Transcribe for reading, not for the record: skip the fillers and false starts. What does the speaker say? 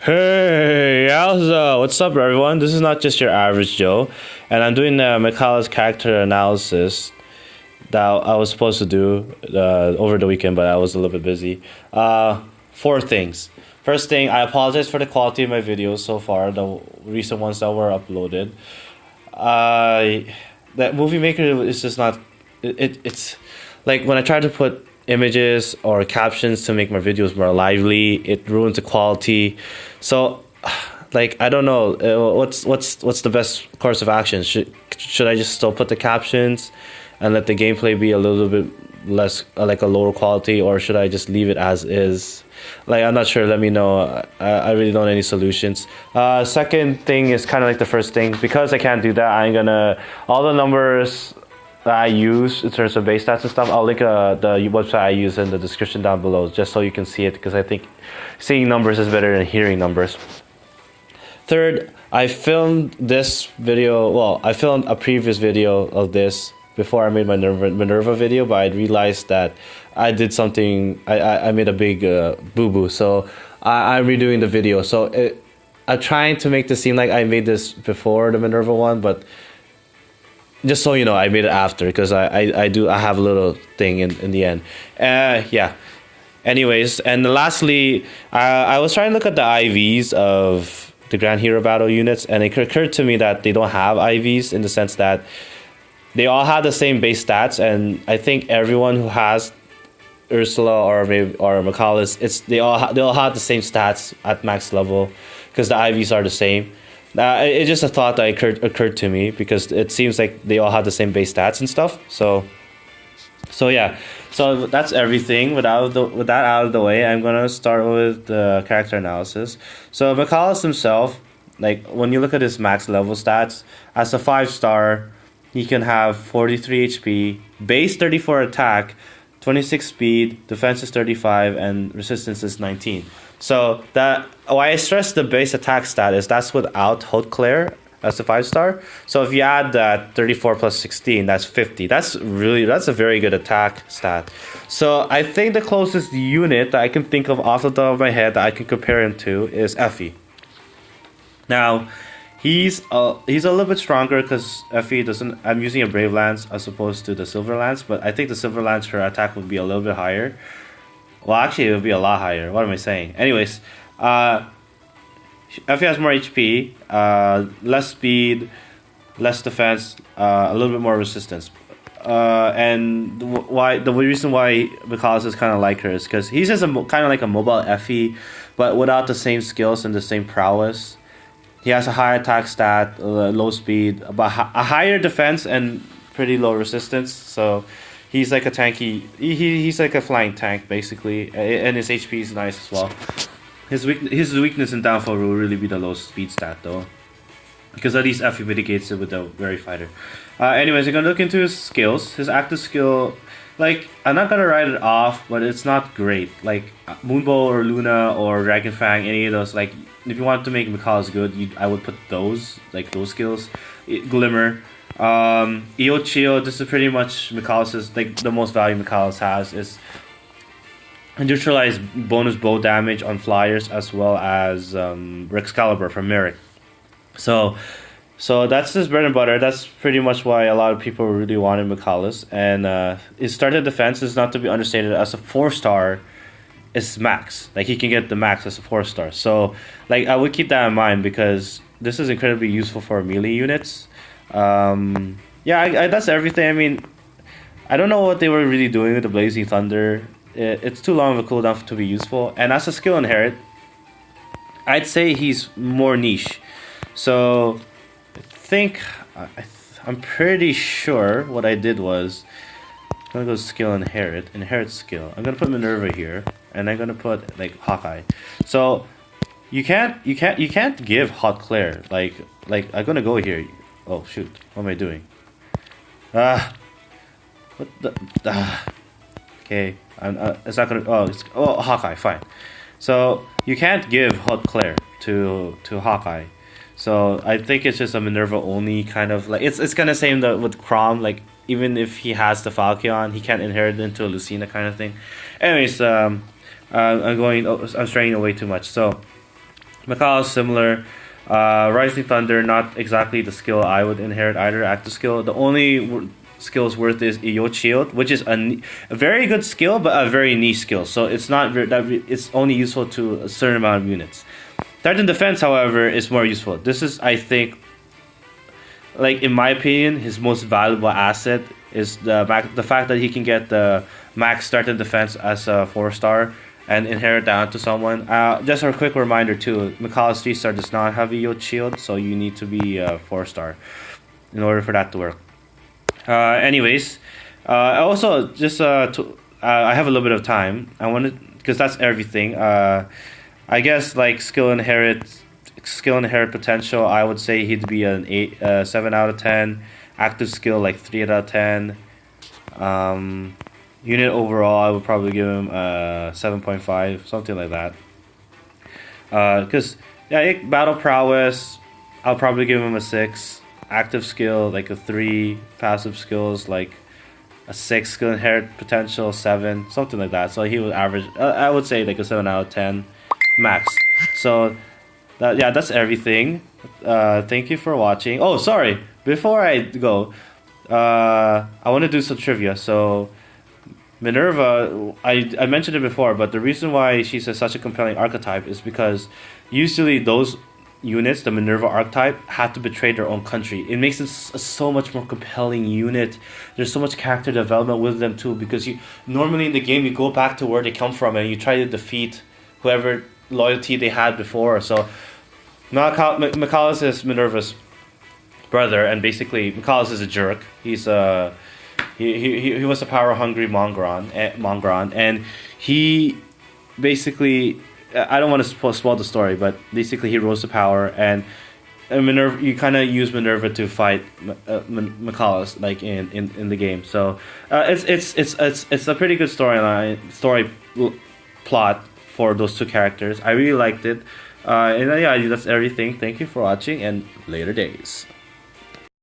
Hey, what's up, everyone? This is not just your average Joe, and I'm doing the Michalis character analysis that I was supposed to do over the weekend, but I was a little bit busy. Four things. First thing, I apologize for the quality of my videos so far, the recent ones that were uploaded. That Movie Maker is just not. It's like when I try to put images or captions to make my videos more lively, it ruins the quality. So, like, I don't know, what's the best course of action? Should I just still put the captions and let the gameplay be a little bit less like a lower quality, or should I just leave it as is? Like, I'm not sure. Let me know. I really don't know any solutions. Second thing is kind of like the first thing. Because I can't do that, I'm gonna all the numbers that I use in terms of base stats and stuff, I'll link the website I use in the description down below, just so you can see it, because I think seeing numbers is better than hearing numbers. Third, I filmed this video. Well, I filmed a previous video of this before I made my Minerva video, but I realized that I did something. I made a big boo-boo, so I'm redoing the video. So I'm trying to make this seem like I made this before the Minerva one, but just so you know, I made it after, because I have a little thing in the end. Yeah. Anyways, and lastly, I was trying to look at the IVs of the Grand Hero Battle units, and it occurred to me that they don't have IVs, in the sense that they all have the same base stats, and I think everyone who has Ursula or Michalis, they all have the same stats at max level, because the IVs are the same. It's just a thought that occurred to me, because it seems like they all have the same base stats and stuff. So yeah. So that's everything. With that out of the way, I'm gonna start with the character analysis. So Michalis himself, like when you look at his max level stats, as a 5-star, he can have 43 HP, base 34 attack, 26 speed, defense is 35, and resistance is 19. So that why I stress the base attack stat is that's without Haute Claire as a 5-star. So if you add that 34 plus 16, that's 50. That's a very good attack stat. So I think the closest unit that I can think of off the top of my head that I can compare him to is Effie. Now, he's a little bit stronger, because Effie doesn't. I'm using a Brave Lance as opposed to the Silver Lance, but I think the Silver Lance, her attack would be a little bit higher. Well, actually, it would be a lot higher. What am I saying? Anyways, Effie has more HP, less speed, less defense, a little bit more resistance. And the reason why Michalis is kind of like her is because he's just kind of like a mobile Effie, but without the same skills and the same prowess. He has a high attack stat, low speed, but a higher defense and pretty low resistance. So he's like a tanky. He's like a flying tank basically, and his HP is nice as well. His weakness in downfall will really be the low speed stat though, because at least Effie mitigates it with the Very Fighter. Anyways, I'm gonna look into his skills. His active skill, like, I'm not gonna write it off, but it's not great. Like Moonbow or Luna or Dragonfang, any of those. Like, if you want to make Michalis good, I would put those skills. Glimmer, Io this is pretty much Michalis', like, the most value Michalis has is neutralize bonus bow damage on flyers, as well as Excalibur from Merrick. So that's his bread and butter. That's pretty much why a lot of people really wanted Michalis. And his starting defense is not to be understated. As a 4-star, it's max. Like, he can get the max as a 4-star. So, like, I would keep that in mind, because this is incredibly useful for melee units. Yeah, that's everything. I mean, I don't know what they were really doing with the Blazing Thunder. It's too long of a cooldown to be useful. And as a skill inherit, I'd say he's more niche. So I'm pretty sure what I did was, I'm gonna go skill inherit skill. I'm gonna put Minerva here, and I'm gonna put like Hawkeye. So you can't give Haute Claire. Like I'm gonna go here. Oh shoot, what am I doing? What the? Okay, it's not gonna. Hawkeye, fine. So you can't give Haute Claire to Hawkeye. So I think it's just a Minerva only kind of, like, it's gonna same with Chrom, like, even if he has the Falchion, he can't inherit into a Lucina kind of thing. Anyways, I'm straying away too much. So Michalis similar. Rising Thunder, not exactly the skill I would inherit either. Active skill. The only skills worth is Iyo Shield, which is a very good skill, but a very niche skill. So it's not it's only useful to a certain amount of units. Titan Defense, however, is more useful. This is, I think, like in my opinion, his most valuable asset is the fact that he can get the max Titan Defense as a 4-star and inherit that onto someone. Just a quick reminder too, Michalis 3-star does not have a Yield Shield, so you need to be a 4-star in order for that to work. Anyways, also just I have a little bit of time. I wanted, because that's everything. I guess like skill inherit potential. I would say he'd be an 7 out of 10. Active skill like 3 out of 10. Unit overall, I would probably give him 7.5, something like that. Because battle prowess, I'll probably give him a 6. Active skill like a 3. Passive skills like a 6. Skill inherit potential 7, something like that. So he would average. I would say like a 7 out of 10 max. So that's everything. Thank you for watching. Oh, sorry. Before I go, I want to do some trivia. So Minerva, I mentioned it before, but the reason why she's such a compelling archetype is because usually those units, the Minerva archetype, have to betray their own country. It makes it a so much more compelling unit. There's so much character development with them too, because you normally in the game you go back to where they come from and you try to defeat whoever loyalty they had before. So Michalis is Minerva's brother, and basically Michalis is a jerk. He's he was a power hungry Mongron, and he basically, I don't want to spoil the story, but basically he rose to power, and Minerva, you kind of use Minerva to fight Michalis like in the game. So it's a pretty good story plot for those two characters. I really liked it. And yeah, that's everything. Thank you for watching, and later days.